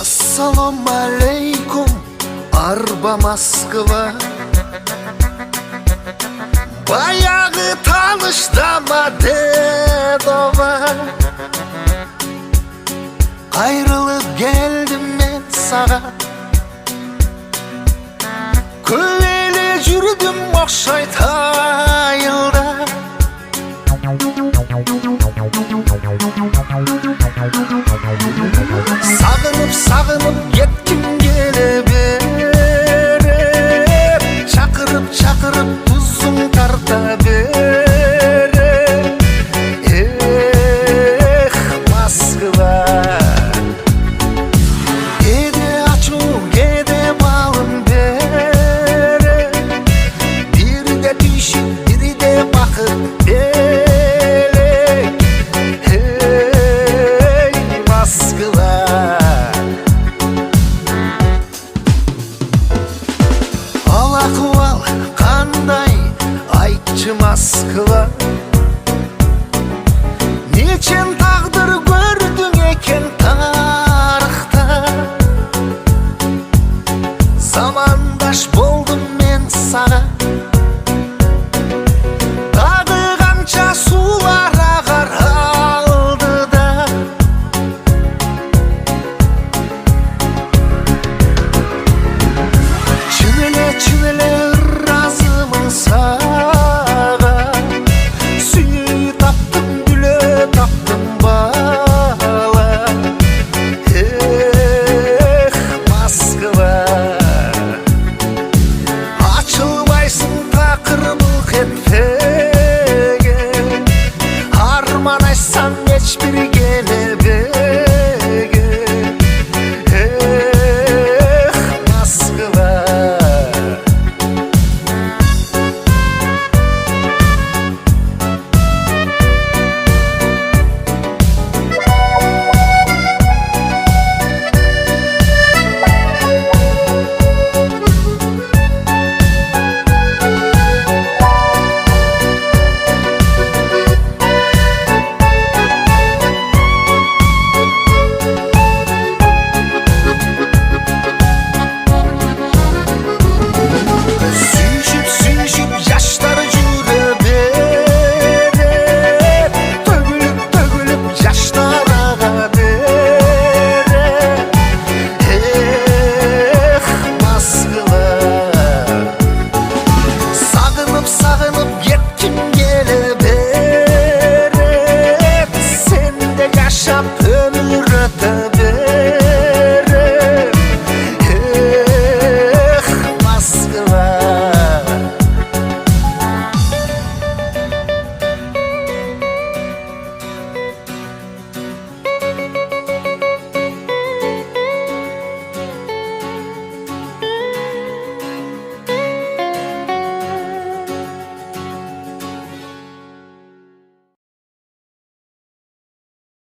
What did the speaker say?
Ассалам алейкум, арба Москва. Баяғы таныштама Дедова. Қайрылып келдім мен саға, көйле жүрдім оқшай тайылда. Сағынып кеткім келе беріп, шақырып тұзын тарта беріп. Эх, Москва, кейде ачу, кейде балым беріп, бірде түйшік, бірде бақыт белек. Эй, Москва, ахуал қандай, айтшы Москва. Нечен тағдыр көрдің екен тарихта. Замандаш болдым мен саға, тағы қанша сулар ағар алдыда. Чүнеле разымын саға, сүй таптым, гүлі таптым бала. Эх, Москва, açılmayсың тақыр бұлқ етпеге, арман айтсам ешбір келебеге. Эх, Москва, sağınıp yetkim